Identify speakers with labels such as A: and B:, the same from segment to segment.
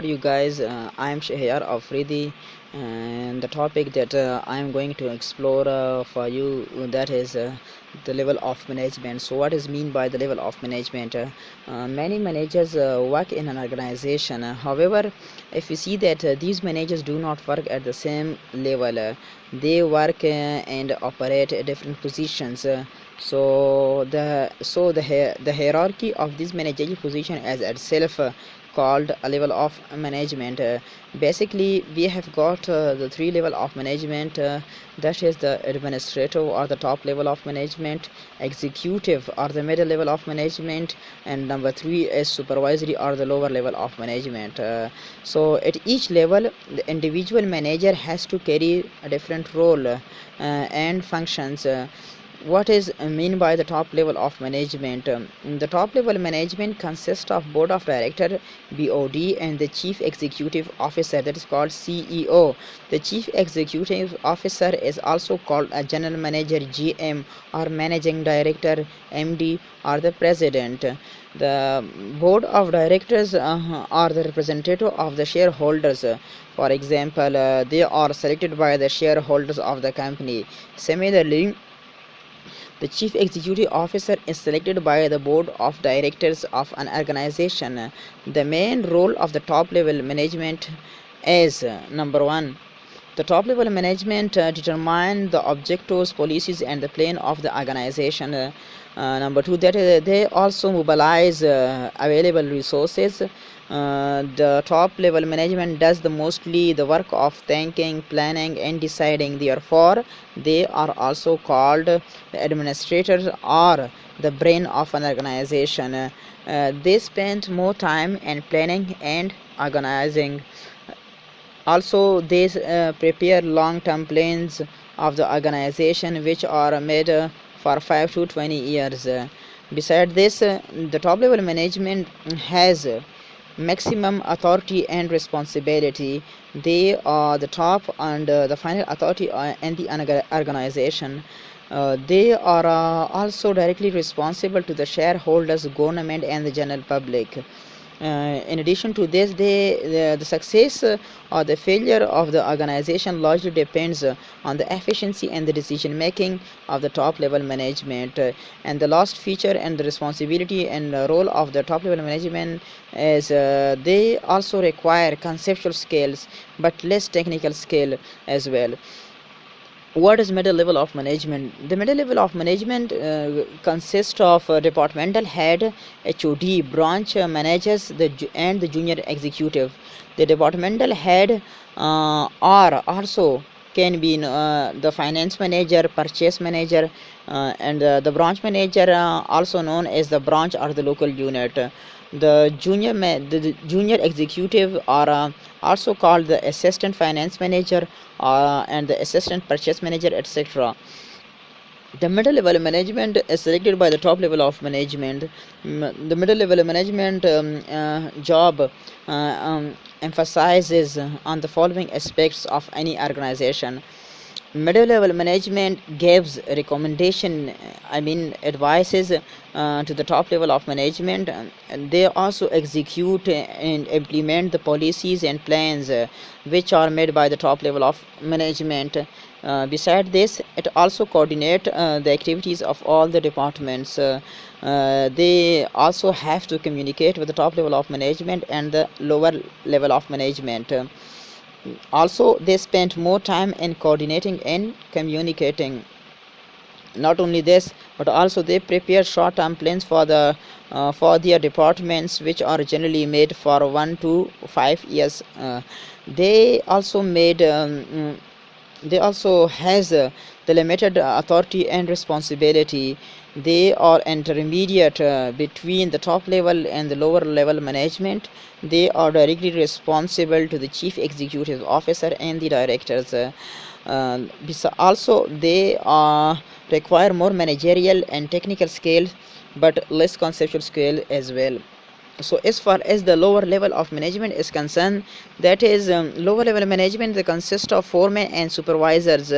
A: you guys. I am Shahiyar Afridi, and the topic that I am going to explore for you, that is the level of management. So what is mean by the level of management? Many managers work in an organization. However, if you see that these managers do not work at the same level, they work and operate at different positions. The hierarchy of this managerial position is itself called a level of management. Basically, we have got the three level of management, that is the administrative or the top level of management, executive or the middle level of management, and number three is supervisory or the lower level of management. So at each level, the individual manager has to carry a different role and functions. What is mean by the top level of management? The top level management consists of board of director, BOD, and the chief executive officer, that is called CEO. The chief executive officer is also called a general manager, GM, or managing director, MD, or the president. The board of directors are the representative of the shareholders. For example, they are selected by the shareholders of the company. Similarly, the chief executive officer is selected by the board of directors of an organization. The main role of the top level management is number one, the top level management determine the objectives, policies, and the plan of the organization. Number two, that they also mobilize available resources. The top level management does the mostly the work of thinking, planning, and deciding. Therefore, they are also called the administrators or the brain of an organization. They spend more time in planning and organizing. Also, they prepare long-term plans of the organization, which are made for 5 to 20 years. Beside this, the top level management has maximum authority and responsibility. They are the top and the final authority in the organization. They are also directly responsible to the shareholders, government, and the general public. In addition to this, the success or the failure of the organization largely depends on the efficiency and the decision making of the top level management. And the last feature and the responsibility and role of the top level management is they also require conceptual skills but less technical skill as well. What is middle level of management? The middle level of management consists of departmental head, HOD, branch managers, and the junior executive. The departmental head are also can be the finance manager, purchase manager, and the branch manager, also known as the branch or the local unit. The junior executive are also called the assistant finance manager and the assistant purchase manager, etc. The middle level management is selected by the top level of management. The middle level management job emphasizes on the following aspects of any organization. Middle level management gives recommendation, advices to the top level of management, and they also execute and implement the policies and plans which are made by the top level of management. Beside this, it also coordinate the activities of all the departments. They also have to communicate with the top level of management and the lower level of management. Also, they spend more time in coordinating and communicating. Not only this, but also they prepare short-term plans for their departments, which are generally made for 1 to 5 years. They also made they also has the limited authority and responsibility. They are intermediate between the top level and the lower level management. They are directly responsible to the chief executive officer and the directors. Also, they require more managerial and technical skills but less conceptual skill as well. So as far as the lower level of management is concerned, that is lower level management, they consist of foremen and supervisors.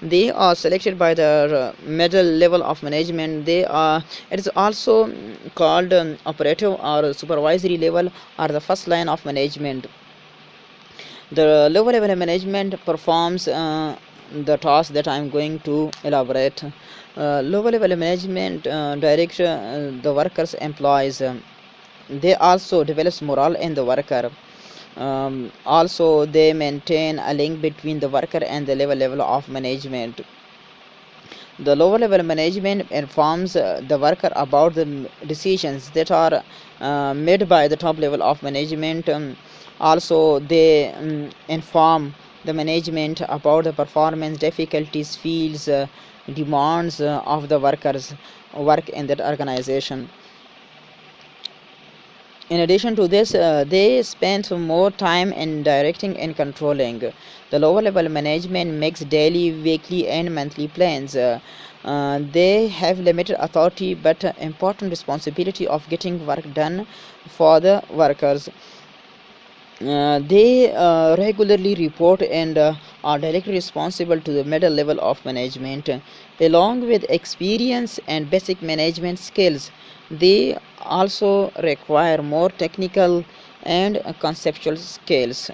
A: They are selected by the middle level of management. It is also called operative or supervisory level, or the first line of management. The lower level management performs the task that I am going to elaborate. Lower level management directs the workers' employees. They also develops morale in the worker. Also, they maintain a link between the worker and the level of management. The lower level management informs the worker about the decisions that are made by the top level of management. Also, they inform the management about the performance difficulties, fields, demands of the workers work in that organization. In addition to this, they spend more time in directing and controlling. The lower level management makes daily, weekly, and monthly plans. They have limited authority but important responsibility of getting work done for the workers. They regularly report and are directly responsible to the middle level of management. Along with experience and basic management skills, they also require more technical and conceptual skills.